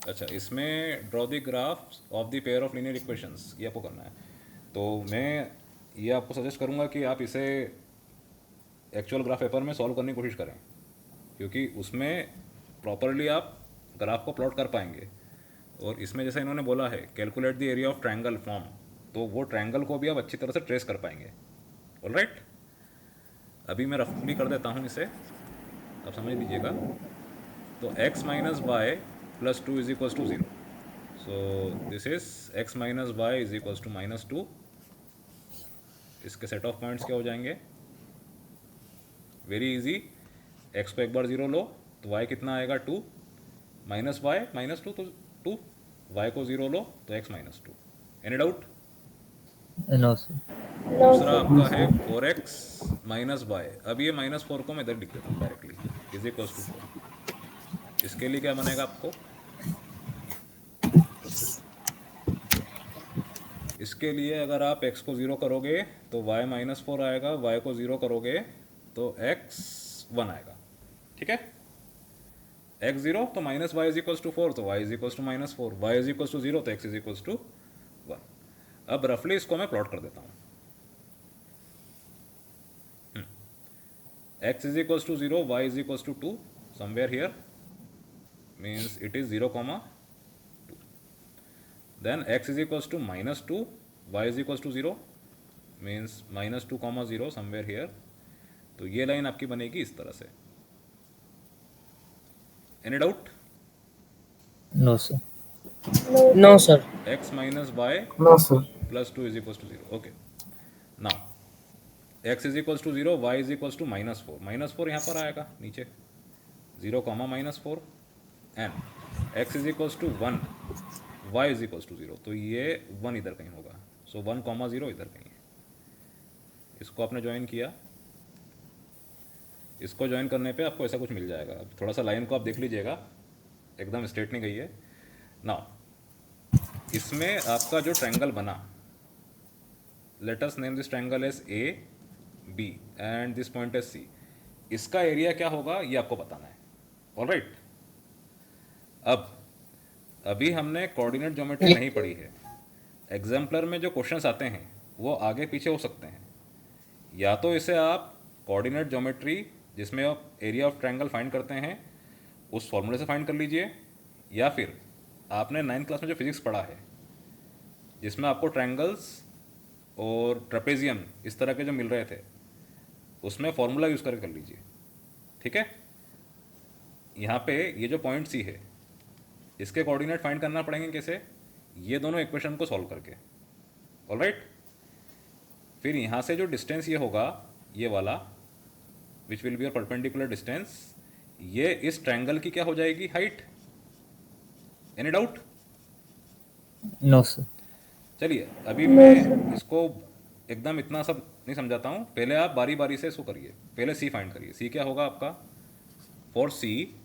अच्छा, इसमें draw the graph of the pair of linear equations, ये आपको करना है। तो मैं ये आपको सजेस्ट करूँगा कि आप इसे एक्चुअल ग्राफ पेपर में सॉल्व करने की कोशिश करें, क्योंकि उसमें प्रॉपरली आप ग्राफ को प्लॉट कर पाएंगे। और इसमें जैसे इन्होंने बोला है calculate the area of triangle form, तो वो ट्रायंगल को भी आप अच्छी तरह से ट्रेस कर पाएंगे। ऑलराइट, अभी मैं रफली कर देता हूँ इसे, आप समझ लीजिएगा। तो x minus Y plus two is equals to zero. So this is x minus Y is equals to minus two. इसके सेट ऑफ पॉइंट्स क्या हो जाएंगे? Very easy. x को एक बार ज़ीरो लो तो y कितना आएगा? Two, minus Y minus two, तो टू। y को ज़ीरो लो तो x minus two. Any doubt? No sir. दूसरा आपका है फोर एक्स माइनस वाई। अब ये माइनस फोर को मैं इधर लिख देता हूँ directly, is equals to four. इसके लिए क्या बनेगा आपको? इसके लिए अगर आप x को ज़ीरो करोगे तो y माइनस फोर आएगा, y को ज़ीरो करोगे तो x वन आएगा। ठीक है, x ज़ीरो तो minus Y is equals to four, तो y is equals to minus four, Y is equals to zero तो x is equals to one. अब रफली इसको मैं प्लॉट कर देता हूँ। x is equals to zero, y is equals to two, somewhere here means it is zero comma to. Then x is equals to minus two, Y is equals to zero means minus two comma zero, somewhere here. तो ये line आपकी बनेगी इस तरह से। Any doubt? No sir. No, sir. x minus Y No, sir. Plus two is equals to zero. Okay, now x is equals to zero, Y is equals to minus four. Minus four यहाँ पर आएगा नीचे, zero comma minus four, and x is equals to one, Y is equals to zero, तो ये one इधर कहीं होगा। So one comma zero इधर कहीं है। इसको आपने ज्वाइन किया, इसको ज्वाइन करने पे आपको ऐसा कुछ मिल जाएगा। अब थोड़ा सा लाइन को आप देख लीजिएगा, एकदम स्ट्रेट नहीं गई है। नाउ इसमें आपका जो ट्रायंगल बना, let us name this triangle as A B and this point as C, इसका एरिया क्या होगा ये आपको बताना है। ऑलराइट, अब अभी हमने कोऑर्डिनेट ज्योमेट्री नहीं पढ़ी है। एग्जाम्पलर में जो क्वेश्चंस आते हैं वो आगे पीछे हो सकते हैं। या तो इसे आप कोऑर्डिनेट ज्योमेट्री जिसमें आप एरिया ऑफ ट्रायंगल फाइंड करते हैं उस फॉर्मूले से फाइंड कर लीजिए, या फिर आपने नाइन्थ क्लास में जो फिजिक्स पढ़ा है जिसमें आपको ट्रायंगल्स और ट्रेपेजियम इस तरह के जो मिल रहे थे उसमें फॉर्मूला यूज़ करके कर लीजिए। ठीक है, यहाँ पे ये जो पॉइंट सी है इसके कोऑर्डिनेट फाइंड करना पड़ेंगे कैसे? ये दोनों इक्वेशन को सॉल्व करके। ऑलराइट, फिर यहाँ से जो डिस्टेंस ये होगा, ये वाला which will be your perpendicular distance, ये इस ट्रायंगल की क्या हो जाएगी? Height. Any doubt? No sir. चलिए अभी मैं इसको एकदम इतना सब नहीं समझाता हूँ, पहले आप बारी बारी से इसको करिए। पहले सी फाइंड करिए। सी क्या होगा आपका? For C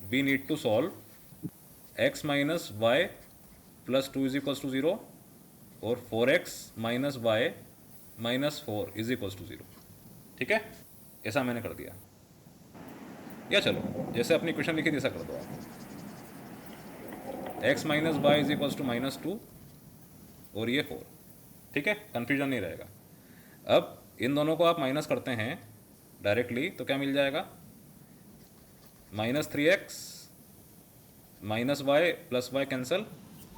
we need to solve x minus Y plus two is equals to zero और four x minus Y minus four is equals to zero. ठीक है, ऐसा मैंने कर दिया। या चलो जैसे अपनी इक्वेशन लिखी थी ऐसा कर दो आप, x minus Y is equals to minus two और ये फोर। ठीक है, कन्फ्यूजन नहीं रहेगा। अब इन दोनों को आप माइनस करते हैं डायरेक्टली तो क्या मिल जाएगा? Minus three X minus Y plus Y cancel,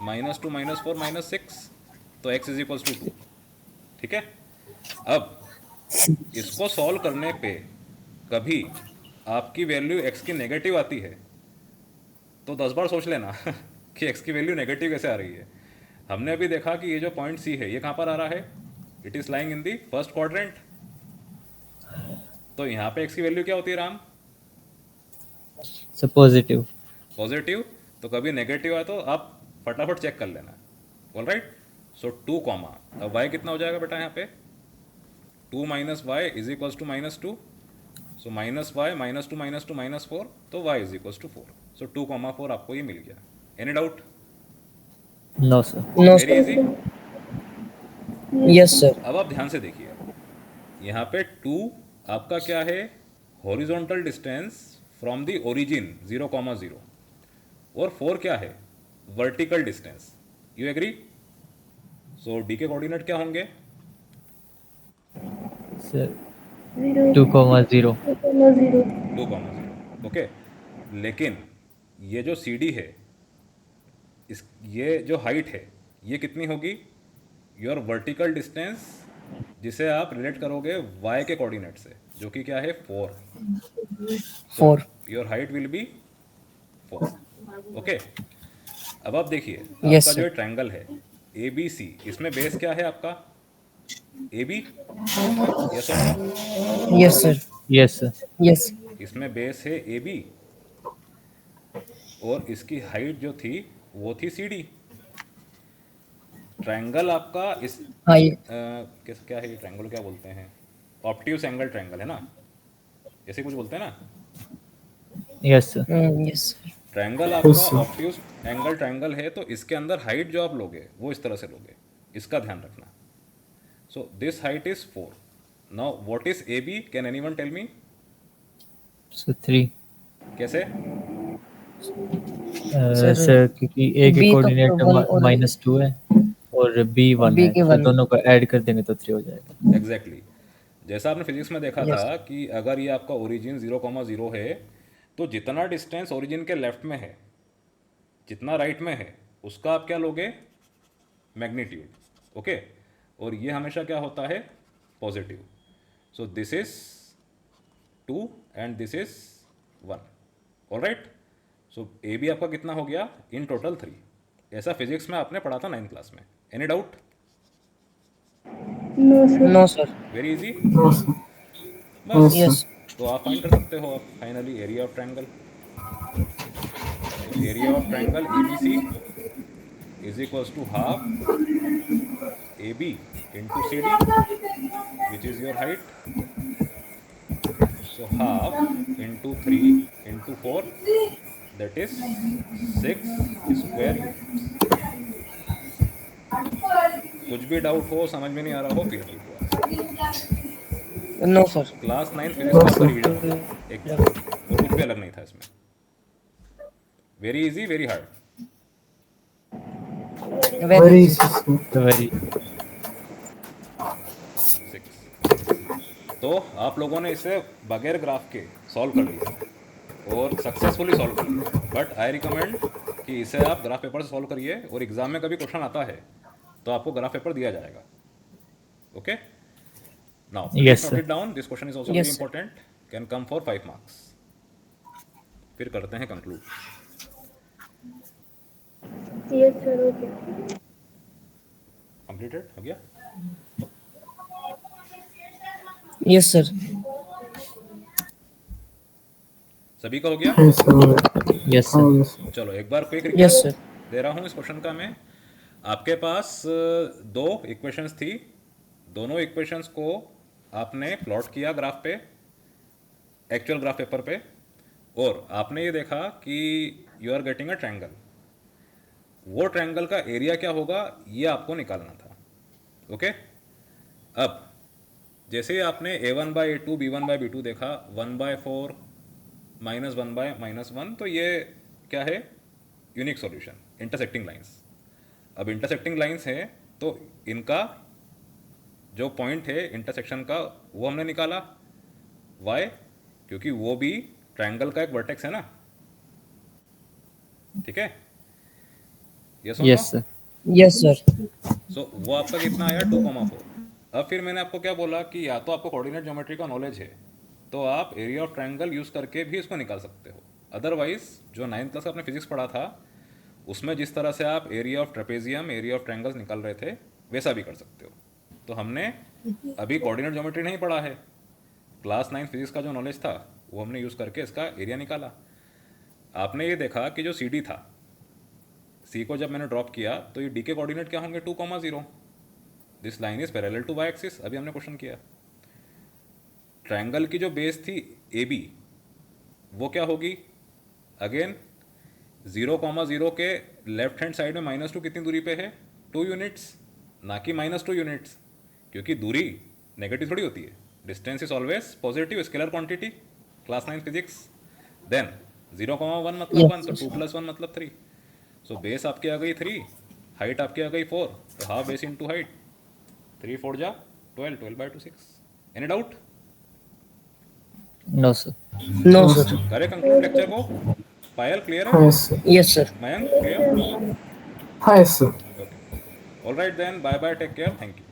minus two minus four minus six, तो x is equals to two. ठीक है, अब इसको सॉल्व करने पे कभी आपकी वैल्यू x की नेगेटिव आती है तो 10 बार सोच लेना कि x की वैल्यू नेगेटिव कैसे आ रही है। हमने अभी देखा कि ये जो पॉइंट सी है ये कहाँ पर आ रहा है? It is lying in the first quadrant. तो यहाँ पे x की वैल्यू क्या होती है राम? Sir positive. पॉजिटिव। तो कभी नेगेटिव आए तो आप फटाफट चेक कर लेना। ऑलराइट, सो टू कॉमा, अब y कितना हो जाएगा बेटा यहाँ पे? Two minus Y is equals to minus two, so minus Y minus two minus four, तो y is equals to four. So two comma four आपको ये मिल गया। Any doubt? No sir. No, very sir. Easy. Yes, sir. अब आप ध्यान से देखिए, यहाँ पे टू आपका क्या है? Horizontal distance from the origin, zero comma zero. और 4 क्या है? Vertical distance. You agree? So D के कोऑर्डिनेट क्या होंगे? सर 0, 2,0 2,0. 2,0। ओके, लेकिन ये जो सी डी है, इस ये जो हाइट है ये कितनी होगी? योर वर्टिकल डिस्टेंस, जिसे आप रिलेट करोगे y के कोऑर्डिनेट से, जो कि क्या है? 4। 4. Your height will be 4। Okay, अब आप देखिए Yes, आपका जो sir. ट्रायंगल है ए बी सी, इसमें बेस क्या है आपका? ए बी, यस और no? Yes, sir. Yes sir Yes. इसमें बेस है ए बी, और इसकी हाइट जो थी वो थी सी डी। ट्रायंगल आपका इस Hi. किस क्या है ये ट्रायंगल, क्या बोलते हैं? ऑप्टिव्स एंगल ट्रायंगल है ना, ऐसे कुछ बोलते हैं ना। Yes sir Yes, sir. Triangle आपका ऑप्टिव्स एंगल ट्रायंगल है, तो इसके अंदर हाइट जो आप लोगे वो इस तरह से लोगे, इसका ध्यान रखना। So this height is 4। Now what is A B? Can anyone tell me? Sir 3 कैसे? Sir, सर क्योंकि ए के B तो कोऑर्डिनेट one और -2 है और बी 1 B है, के तो 1. तो दोनों को ऐड कर देंगे तो 3 हो जाएगा। एग्जैक्टली जैसा आपने फिजिक्स में देखा Yes. था कि अगर ये आपका ओरिजिन 0,0 है, तो जितना डिस्टेंस ओरिजिन के लेफ्ट में है, जितना राइट में है, उसका आप क्या लोगे? मैग्नीट्यूड। ओके, और ये हमेशा क्या होता है? Positive. So this is 2 and this is 1। Alright, so A B आपका कितना हो गया? In total 3। ऐसा फिजिक्स में आपने पढ़ा था 9th क्लास में। Any doubt? No, sir. No, sir. Very easy. No, sir. बस, Yes. तो आप फाइंड कर सकते हो आप फाइनली एरिया ऑफ ट्रायंगल। तो area of triangle A B C is equals to half A B into C D, which is your height. So half into 3 into 4, that is 6 square units. कुछ भी doubt हो, समझ में नहीं आ रहा हो, feel free to ask. No, sir. Class 9 physics का आपका रिवीजन होगा एक, और कुछ भी अलग नहीं था इसमें। Very easy, very hard? Very easy, sir. तो वेरी 6। तो आप लोगों ने इसे बगैर ग्राफ के सॉल्व कर लिया और सक्सेसफुली सॉल्व कर लिया, बट आई रिकमेंड कि इसे आप ग्राफ पेपर से सॉल्व करिए, और एग्जाम में कभी क्वेश्चन आता है तो आपको ग्राफ पेपर दिया जाएगा। Okay, now Yes, note sir. It down, this question is also Yes, very sir. Important, can come for 5 marks. फिर करते हैं conclude. Yes, sir. Okay. Completed हो गया? Yes, sir. सभी का हो गया? Yes, sir. Yes Oh, sir yes. चलो एक बार क्विक Yes, sir. दे रहा हूँ इस क्वेश्चन का मैं। आपके पास दो इक्वेशंस थी, दोनों इक्वेशंस को आपने प्लॉट किया ग्राफ पे, एक्चुअल ग्राफ पेपर पे, और आपने ये देखा कि you are getting a triangle. वो ट्रायंगल का एरिया क्या होगा ये आपको निकालना था। ओके, अब जैसे ही आपने a1/a2 b1/b2 देखा, 1/4 -1/-1, तो ये क्या है? Unique solution, intersecting lines. अब इंटरसेक्टिंग लाइंस हैं तो इनका जो पॉइंट है इंटरसेक्शन का वो हमने निकाला। वाई? क्योंकि वो भी ट्रायंगल का एक वर्टेक्स है ना। ठीक है, yes yes sir Yes, sir. सो वो आपका कितना आया? 2,4। अब फिर मैंने आपको क्या बोला कि या तो आपको कोऑर्डिनेट ज्योमेट्री का नॉलेज है तो आप एरिया ऑफ ट्रायंगल यूज़ करके भी इसको निकाल सकते हो। अदरवाइज जो 9th क्लास आपने फिजिक्स पढ़ा था उसमें जिस तरह से आप area of trapezium, area of triangles निकाल रहे थे, वैसा भी कर सकते हो। तो हमने अभी कोऑर्डिनेट ज्योमेट्री नहीं पढ़ा है, क्लास 9 फिजिक्स का जो नॉलेज था वो हमने यूज़ करके इसका एरिया निकाला। आपने ये देखा कि जो सी डी था, सी को जब मैंने ड्रॉप किया तो ये डी के कोऑर्डिनेट क्या होंगे? 2,0। This line is parallel to Y axis, अभी हमने क्वेश्चन किया। ट्रायंगल की जो बेस थी ए बी, वो क्या होगी? अगेन 0,0 के लेफ्ट हैंड साइड में -2 कितनी दूरी पे है? 2 यूनिट्स, ना कि -2 यूनिट्स, क्योंकि दूरी नेगेटिव थोड़ी होती है। Distance is always positive, scalar quantity, class 9 physics. Then 0,1 मतलब Yes, 1, तो yes. 2 + 1 मतलब 3. सो बेस आपकी आ गई 3, हाइट आपकी आ गई 4, तो हाफ बेस इंटू हाइट, 3 4 जा 12, 12/2 6. Any doubt? No sir. No, sir. करे कंक्लूड लेक्चर को. पायल क्लियर हाँ है? Yes sir. Yes, sir. Mayank clear? हाँ yes sir. Okay, all right then, bye bye, take care, thank you.